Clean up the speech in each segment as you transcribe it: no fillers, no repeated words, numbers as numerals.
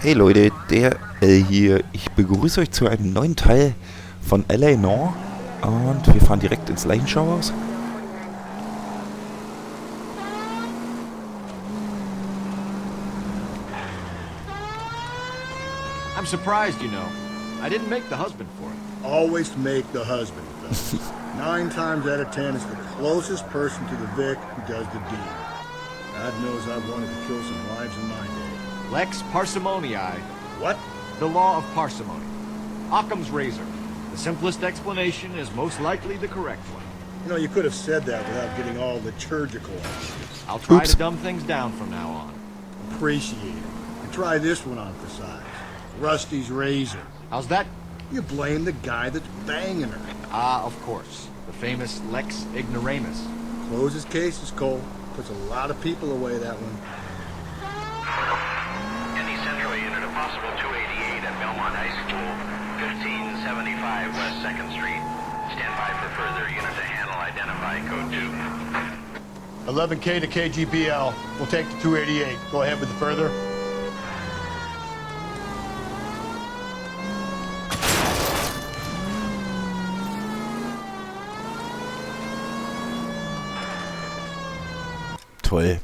Hey Leute, der hier. Ich begrüße euch zu einem neuen Teil von Noire. Und wir fahren direkt ins Leichenschauhaus. I'm surprised, you know. I didn't make the husband for it. Always make the husband, fellas. 9 times out of 10 is the closest person to the Vic who does the deed. God knows I've wanted to kill some wives in my day. Lex parsimoniae. What? The law of parsimony. Occam's razor. The simplest explanation is most likely the correct one. You know, you could have said that without getting all liturgical on it. I'll try to dumb things down from now on. Appreciate it. And try this one on for size. Rusty's razor. How's that? You blame the guy that's banging her. Ah, of course. The famous Lex ignoramus. Closes cases, Cole. Puts a lot of people away, that one. Any Central unit, a possible 288 at Belmont High School, 1575 West 2nd Street. Stand by for further unit to handle. Identify code 2. 11K to KGBL. We'll take the 288. Go ahead with the further. Toll.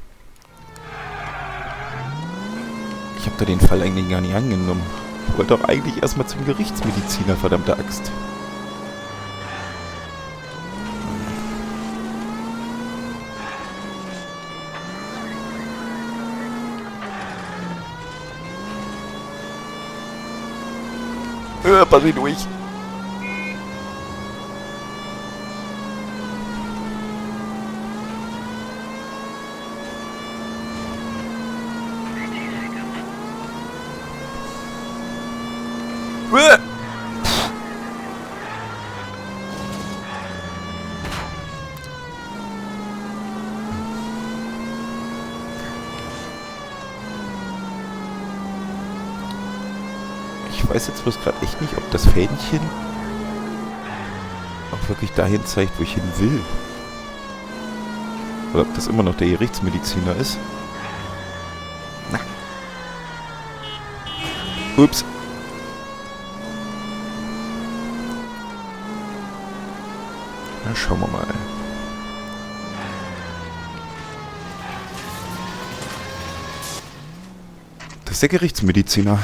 Ich habe da den Fall eigentlich gar nicht angenommen. Ich wollte doch eigentlich erstmal zum Gerichtsmediziner, verdammte Axt. Pass ich durch. Ich weiß jetzt bloß gerade echt nicht, ob das Fähnchen auch wirklich dahin zeigt, wo ich hin will. Oder ob das immer noch der Gerichtsmediziner ist. Na. Ups. Na, schauen wir mal. Das ist der Gerichtsmediziner.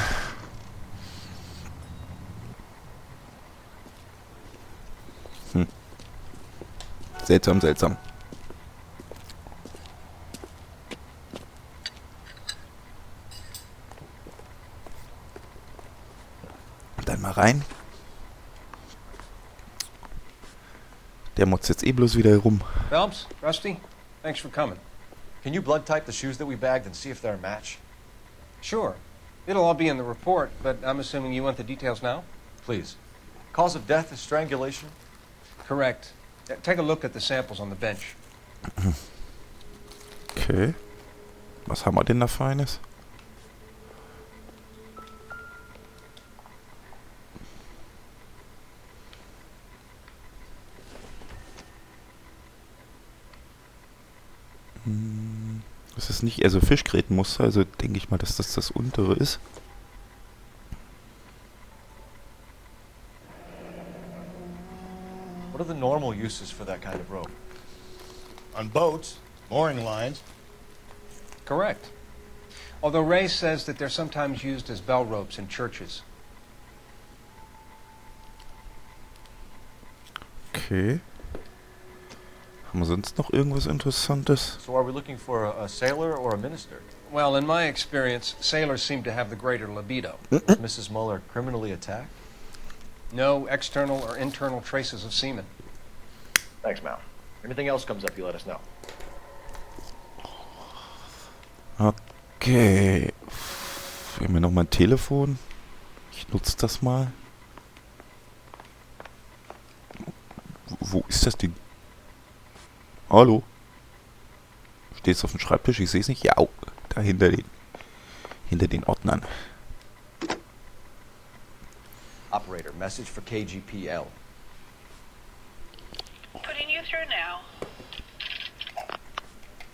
Seltsam, seltsam. Dann mal rein. Der motzt jetzt eh bloß wieder herum. Phelps, Rusty, thanks for coming. Can you blood type the shoes that we bagged and see if they're a match? Sure. It'll all be in the report, but I'm assuming you want the details now? Please. Cause of death is strangulation? Correct. Take a look at the samples on the bench. Okay. Was haben wir denn da Feines? Das ist nicht eher so Fischgrätenmuster, also denke ich mal, dass das das untere ist. What are the normal uses for that kind of rope? On boats, mooring lines. Correct. Although Ray says that they're sometimes used as bell ropes in churches. Okay. Haben wir sonst noch irgendwas Interessantes? So are we looking for a sailor or a minister? Well, in my experience, sailors seem to have the greater libido. Was Mrs. Muller criminally attacked? No external or internal traces of semen. Thanks, Mal. Anything else comes up, you let us know. Okay. Wir haben hier nochmal ein Telefon. Ich nutze das mal. Wo ist das Ding? Hallo? Steht es auf dem Schreibtisch? Ich sehe es nicht. Ja, da hinter den Ordnern. Operator, message for KGPL. Putting you through now.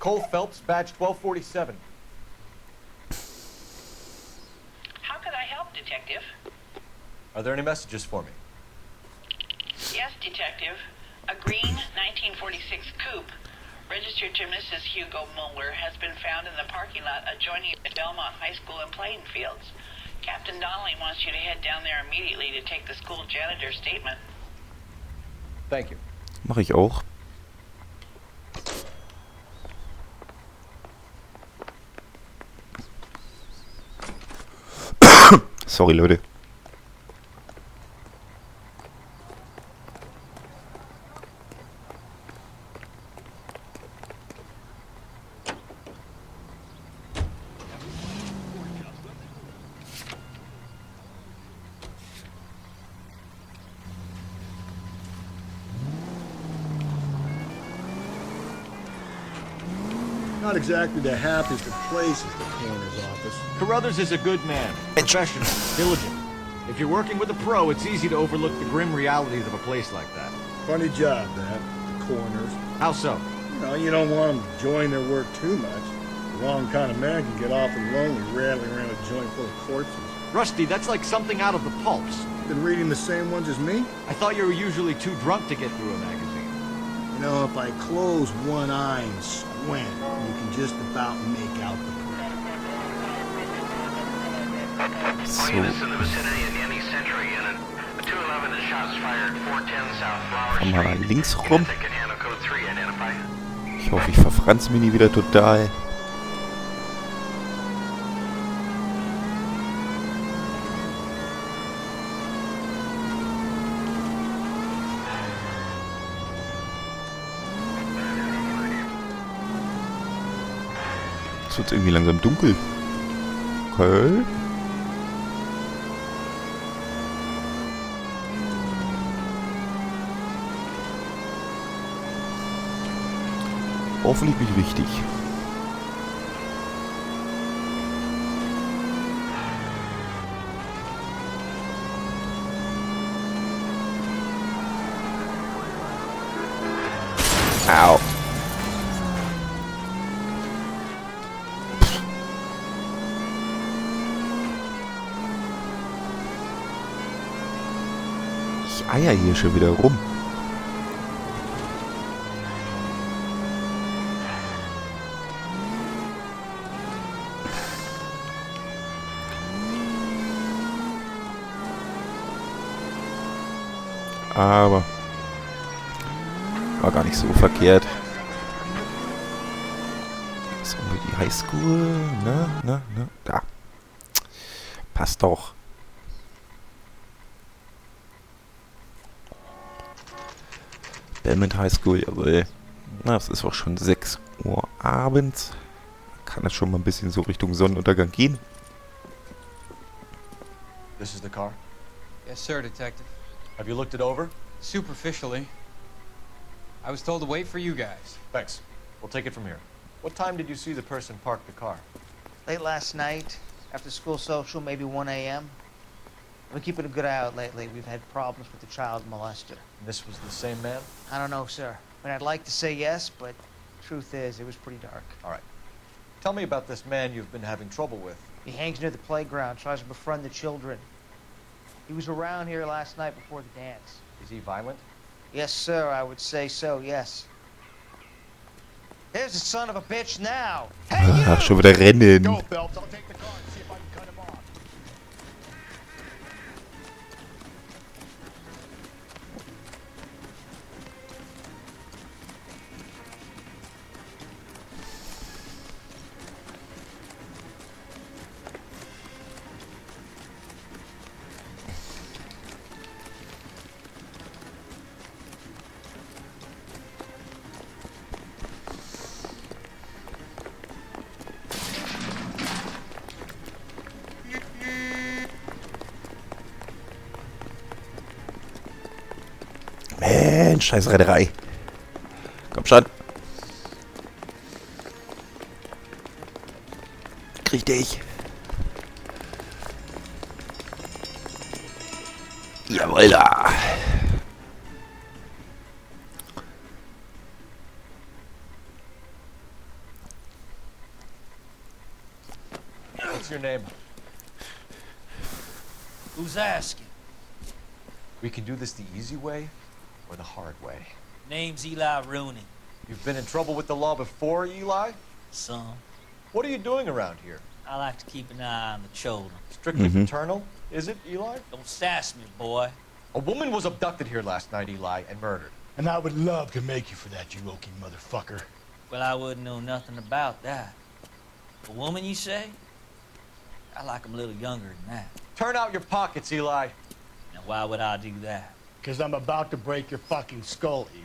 Cole Phelps, badge 1247. How help, Detective? Are there any messages for me? Yes, Detective. A green 1946 coupe, registered to Mrs. Hugo Mueller, has been found in the parking lot adjoining the Belmont High School and playing fields. Captain Donnelly wants you to head down there immediately to take the school janitor's statement. Thank you. Mache ich auch. Sorry, Leute. Not exactly the happiest of places, the coroner's office. Carruthers is a good man, professional, diligent. If you're working with a pro, it's easy to overlook the grim realities of a place like that. Funny job, that. The coroner's. How so? You don't want them enjoying their work too much. The wrong kind of man can get awfully lonely rattling around a joint full of corpses. Rusty, that's like something out of the pulps. Been reading the same ones as me? I thought you were usually too drunk to get through a magazine. If I close one eye and squint, you can just about make out the print. All units in the vicinity of the any Century unit. 211 and shots fired, 410 South Flower Mal Street. links rum. Unit that can handle code 3, identify. Ich hoffe, ich verfranz mich nie wieder total. Es wird irgendwie langsam dunkel. Okay. Hoffentlich bin ich richtig. Au. Ich eier hier schon wieder rum. Aber war gar nicht so verkehrt. So, die Highschool. Na. Da. Passt doch. Belmont High School, jawohl. Na, es ist auch schon 6 Uhr abends. Kann es schon mal ein bisschen so Richtung Sonnenuntergang gehen. This is the car. Yes, sir, Detective. Have you looked it over? Superficially. I was told to wait for you guys. Thanks. We'll take it from here. What time did you see the person park the car? Late last night, after school social, maybe 1 a.m. I've been keeping a good eye out lately. We've had problems with the child molester. This was the same man? I don't know, sir. I mean, I'd like to say yes, but truth is, it was pretty dark. All right. Tell me about this man you've been having trouble with. He hangs near the playground, tries to befriend the children. He was around here last night before the dance. Is he violent? Yes, sir, I would say so, yes. There's the son of a bitch now! Hey, Ach, schon wieder rennen. Go, Phelps. I'll take the car and see if I can cut him off. Mensch, scheiß Rennerei. Komm schon. Krieg dich. Jawohl da. What's your name? Who's asking? We can do this the easy way or the hard way. Name's Eli Rooney. You've been in trouble with the law before, Eli? Son, What are you doing around here? I like to keep an eye on the children. Strictly fraternal, is it, Eli? Don't sass me, boy. A woman was abducted here last night, Eli, and murdered. And I would love to make you for that, you Okie motherfucker. Well, I wouldn't know nothing about that. A woman, you say? I like 'em a little younger than that. Turn out your pockets, Eli. Now, why would I do that? Because I'm about to break your fucking skull, Eli.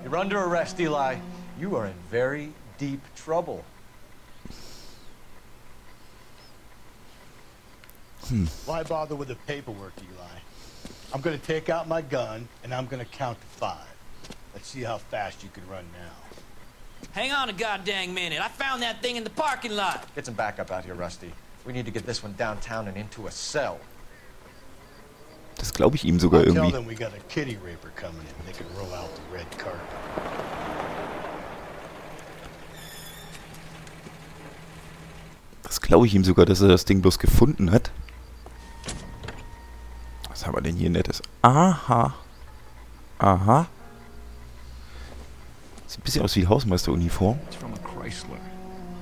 You're under arrest, Eli. You are in very deep trouble. Why bother with the paperwork, Eli? I'm gonna take out my gun, and I'm gonna count to 5. Let's see how fast you can run now. Hang on a goddamn minute. I found that thing in the parking lot. Get some backup out here, Rusty. We need to get this one downtown and into a cell. Das glaube ich ihm sogar Tell irgendwie. them we got a kitty raper coming in. They can roll out the red carpet. Das glaube ich ihm sogar, dass er das Ding bloß gefunden hat. Was haben wir denn hier Nettes? Aha. Aha. Sieht ein bisschen aus wie Hausmeisteruniform. It's from a Chrysler.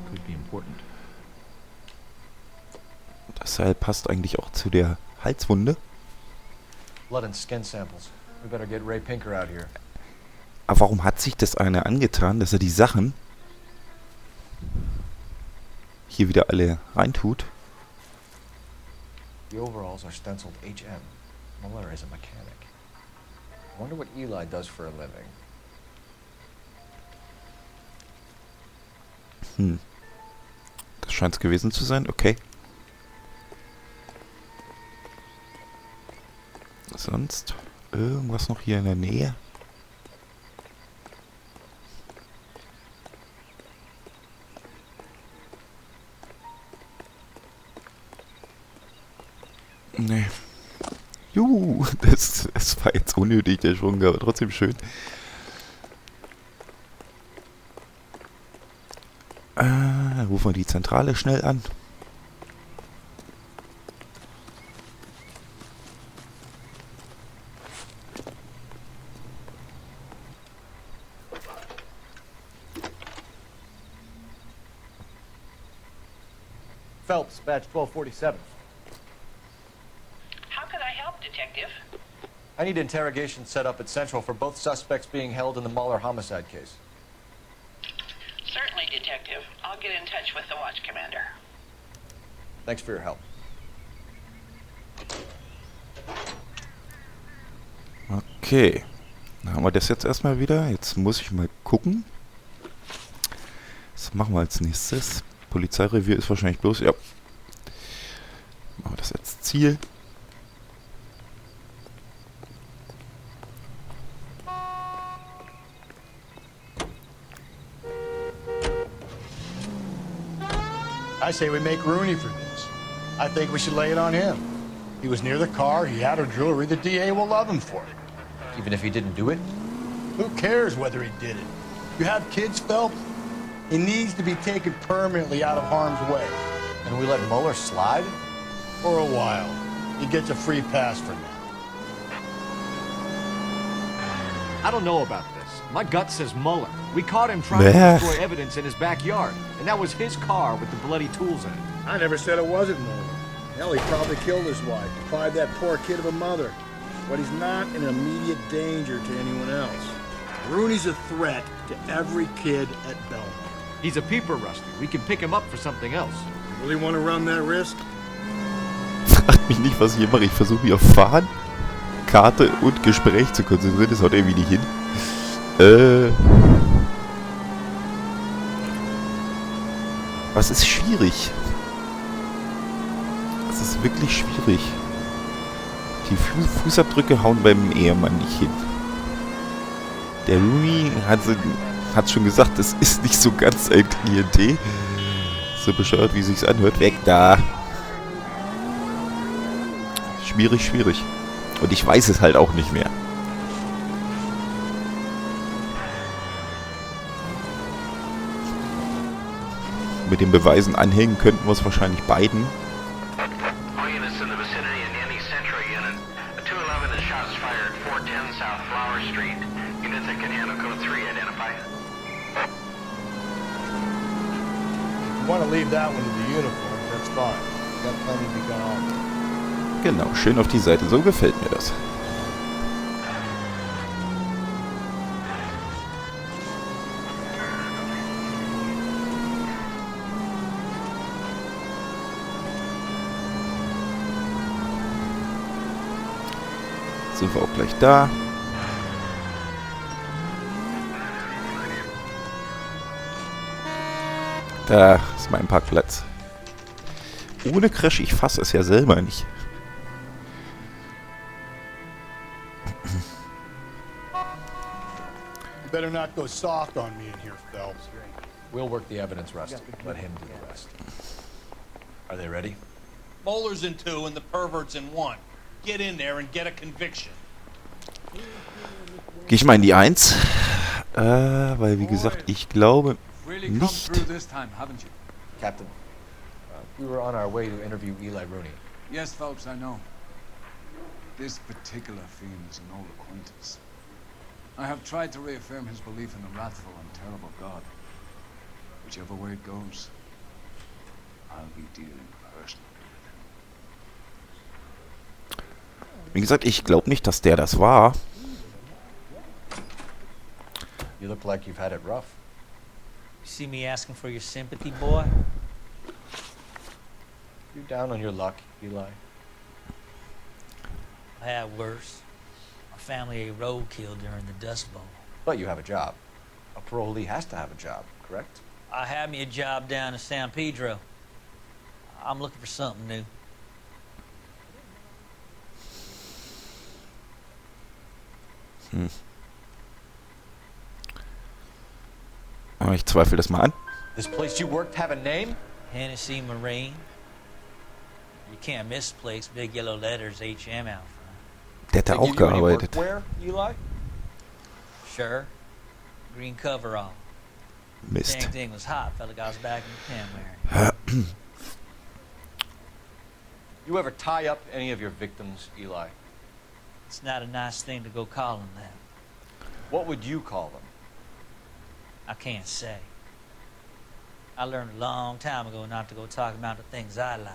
Could be important. Das Seil passt eigentlich auch zu der Halswunde. Blood and skin samples. We better get Ray Pinker out here. Aber warum hat sich das einer angetan, dass er die Sachen hier wieder alle reintut? The overalls are stenciled HM. Muller is a mechanic. I wonder what Eli does for a living. Das scheint es gewesen zu sein. Okay. Sonst irgendwas noch hier in der Nähe? Nee. Juhu, das war jetzt unnötig, der Schwung, aber trotzdem schön. Rufen wir die Zentrale schnell an. Phelps, badge 1247. How could I help, Detective? I need interrogation set up at Central for both suspects being held in the Muller homicide case. Certainly, Detective. I'll get in touch with the watch commander. Thanks for your help. Okay. Dann haben wir das jetzt erstmal wieder. Jetzt muss ich mal gucken. Was machen wir als nächstes? Polizeirevier ist wahrscheinlich bloß... Ja. Machen wir das als Ziel. I say we make Rooney for this. I think we should lay it on him. He was near the car, he had her jewelry, the DA will love him for it. Even if he didn't do it? Who cares whether he did it? You have kids, Phelps? He needs to be taken permanently out of harm's way. And we let Muller slide? For a while. He gets a free pass for now. I don't know about this. My gut says Muller. We caught him trying to destroy evidence in his backyard. And that was his car with the bloody tools in it. I never said it wasn't Muller. Hell, he probably killed his wife, deprived that poor kid of a mother. But he's not in immediate danger to anyone else. Rooney's a threat to every kid at Belmont. He's a peeper, Rusty. We can pick him up for something else. You really want to run that risk? Fragt mich nicht, was ich hier mache. Ich versuche mich auf Fahren, Karte und Gespräch zu konzentrieren. Das haut irgendwie nicht hin. Was ist schwierig? Es ist wirklich schwierig. Die Fußabdrücke hauen beim Ehemann nicht hin. Der Rooney hat schon gesagt, das ist nicht so ganz ein Klientel. So bescheuert, wie sich's anhört. Weg da! Schwierig, schwierig. Und ich weiß es halt auch nicht mehr. mit den Beweisen anhängen, könnten wir es wahrscheinlich beiden. All units in the vicinity in any Central unit. A 211 is shots fired 410 South Flower Street. Units that can handle code 3 identify. You want to leave that one to the uniform, that's fine. Got plenty to be gone on. Genau, schön auf die Seite. So gefällt mir das. Sind wir auch gleich da. Da ist mein Parkplatz. Ohne Crash, ich fasse es ja selber nicht. You better not go soft on me in here, Phelps. We'll work the evidence, Rusty. Let him do the rest. Are they ready? Bowler's in 2 and the pervert's in 1. Get in there and get a conviction. Gehe ich mal in die 1. Weil, wie gesagt, ich glaube nicht. Captain, we were on our way to interview Eli Rooney. Yes, Phelps, I know. This particular fiend is an old acquaintance. I have tried to reaffirm his belief in the wrathful and terrible God. Whichever way it goes, I'll be dealing personally with him. Wie gesagt, ich glaube nicht, dass der das war. You look like you've had it rough. You see me asking for your sympathy, boy? You down on your luck, Eli? I had worse. My family ate roadkill during the Dust Bowl. But you have a job. A parolee has to have a job, correct? I had me a job down in San Pedro. I'm looking for something new. Aber ich zweifle das mal an. This place you worked have a name? Hennessy Marine. You can't misplace big yellow letters HM out front. Der hat da auch gearbeitet. Where, Eli? Sure. Green coverall. Mist. Dang thing was hot. Fella got his back in the pen wearing. You ever tie up any of your victims, Eli? It's not a nice thing to go call them that. What would you call them? I can't say. I learned a long time ago not to go talking about the things I like.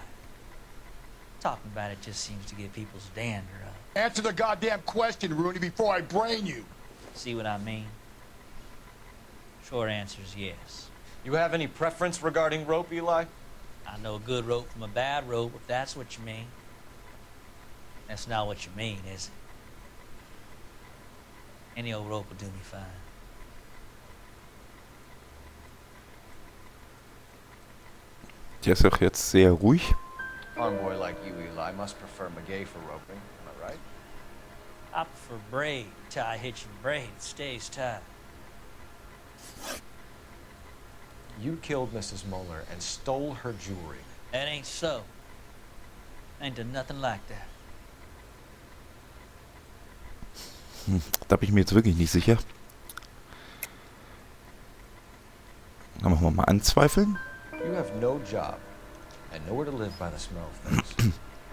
Talking about it just seems to get people's dander up. Answer the goddamn question, Rooney, before I brain you. See what I mean? Short answer is yes. You have any preference regarding rope, Eli? I know a good rope from a bad rope, if that's what you mean. That's not what you mean, is it? Any old rope will do me fine. Der ist auch jetzt sehr ruhig. Farm boy like you, Eli, must prefer McGay for roping. Am I right? I prefer braid. Tie hitching braid. It stays tight. You killed Mrs. Muller and stole her jewelry. That ain't so. I ain't done nothing like that. Da bin ich mir jetzt wirklich nicht sicher. Dann machen wir mal anzweifeln. You have no job and nowhere to live by the smell of things.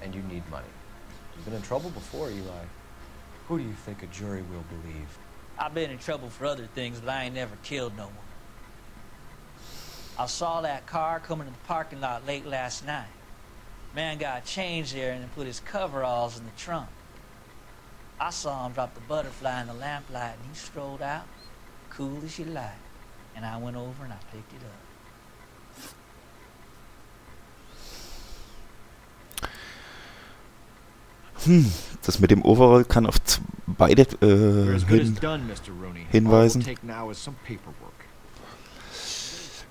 And you need money. You've been in trouble before, Eli. Who do you think a jury will believe? I've been in trouble for other things, but I ain't never killed no one. I saw that car coming to the parking lot late last night. Man got changed there and put his coveralls in the trunk. I saw him drop the butterfly in the lamplight and he strolled out, cool as you like. And I went over and I picked it up. Das mit dem Overall kann auf beide hinweisen.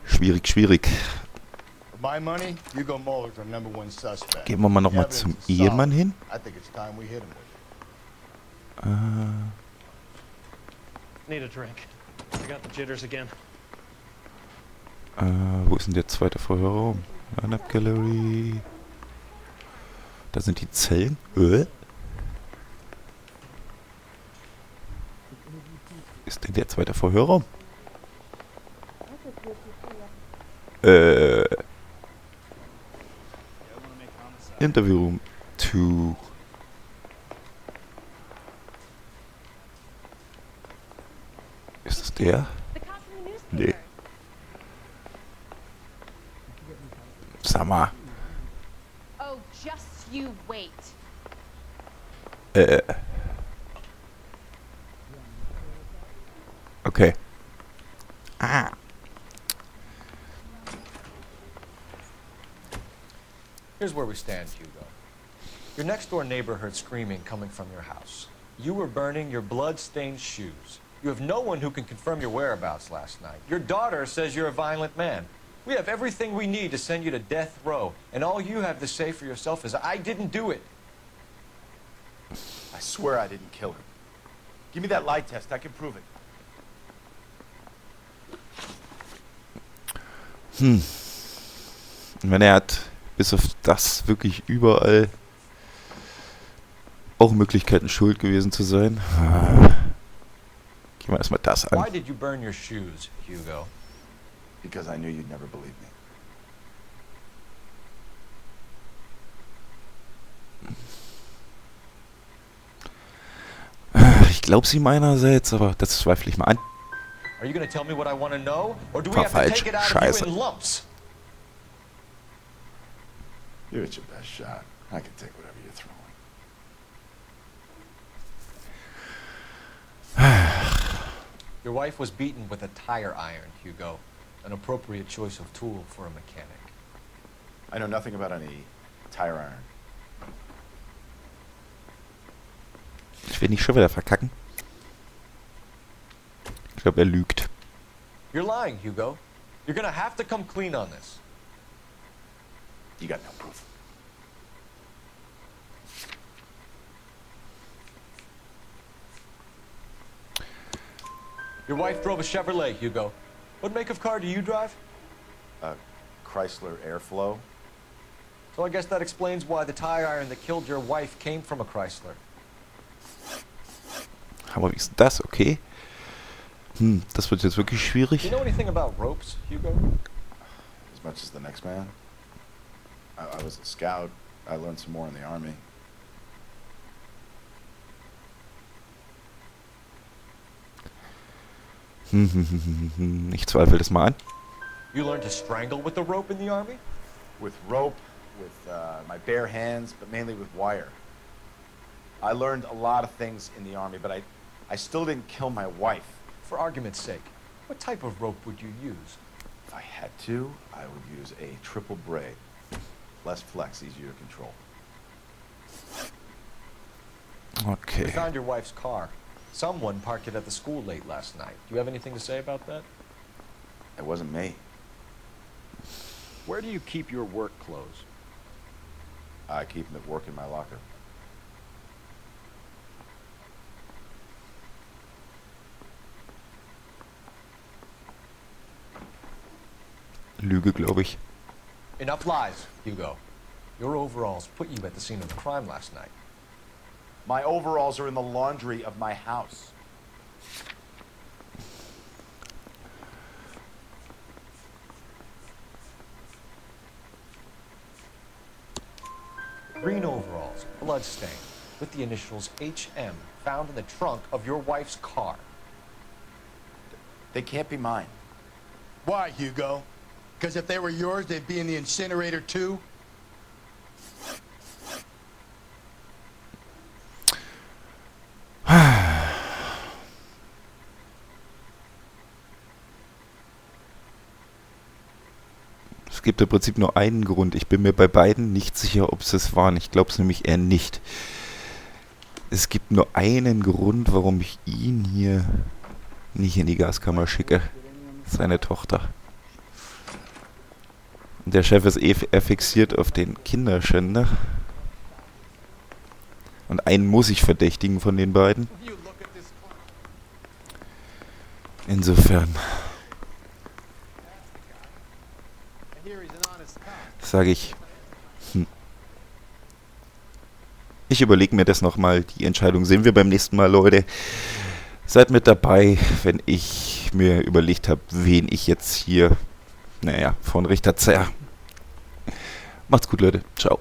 Schwierig, schwierig. Gehen wir mal nochmal zum Ehemann hin. Need a drink. I got the jitters again. Wo ist denn der zweite Vorhörraum? Line-Up Gallery. Da sind die Zellen. Ist denn der zweite Vorhörraum? Interview Room 2. Ist das der? Nee. Sag mal. Oh, just you wait. Okay. Ah. Here's where we stand, Hugo. Your next-door neighbor heard screaming coming from your house. You were burning your blood-stained shoes. You have no one who can confirm your whereabouts last night. Your daughter says you're a violent man. We have everything we need to send you to death row, and all you have to say for yourself is, I didn't do it. I swear I didn't kill her. Give me that lie test. I can prove it. Und wenn er hat bis auf das wirklich überall auch Möglichkeiten, schuld gewesen zu sein. Gehen wir erstmal das an. Why did you burn your shoes, Hugo? Because I knew you'd never believe me. Ich glaube sie meinerseits, aber das zweifle ich mal an. Are you going to tell me what I want to know, or do we War have to falsch. take it out Scheiße. of you in lumps? Give it your best shot. I can take whatever you're throwing. Your wife was beaten with a tire iron, Hugo. An appropriate choice of tool for a mechanic. I know nothing about any tire iron. Ich will nicht schon wieder verkacken. Ich glaube, er lügt. You're lying, Hugo. You're going to have to come clean on this. You got no proof. Your wife drove a Chevrolet, Hugo. What make of car do you drive? A Chrysler Airflow. So I guess that explains why the tire iron that killed your wife came from a Chrysler. Aber wie ist das? Okay. Das wird jetzt wirklich Do schwierig. you know anything about ropes, Hugo? As much as the next man. I was a scout. I learned some more in the army. Ich zweifle das mal an. You learned to strangle with the rope in the army? With rope, with my bare hands, but mainly with wire. I learned a lot of things in the army, but I still didn't kill my wife. For argument's sake, what type of rope would you use? If I had to, I would use a triple braid. Less flex, easier to control. We Okay. found your wife's car. Someone parked it at the school late last night. Do you have anything to say about that? It wasn't me. Where do you keep your work clothes? I keep them at work in my locker. Lüge, glaube ich. Enough lies, Hugo. Your overalls put you at the scene of the crime last night. My overalls are in the laundry of my house. Green overalls, bloodstained, with the initials HM found in the trunk of your wife's car. They can't be mine. Why, Hugo? Because if they were yours, they'd be in the incinerator too? Es gibt im Prinzip nur einen Grund. Ich bin mir bei beiden nicht sicher, ob sie es waren. Ich glaube es nämlich eher nicht. Es gibt nur einen Grund, warum ich ihn hier nicht in die Gaskammer schicke. Seine Tochter. Der Chef ist eher fixiert auf den Kinderschänder. Und einen muss ich verdächtigen von den beiden. Insofern sage ich, ich überlege mir das nochmal. Die Entscheidung sehen wir beim nächsten Mal, Leute. Seid mit dabei, wenn ich mir überlegt habe, wen ich jetzt hier, vor den Richter zerr. Macht's gut, Leute. Ciao.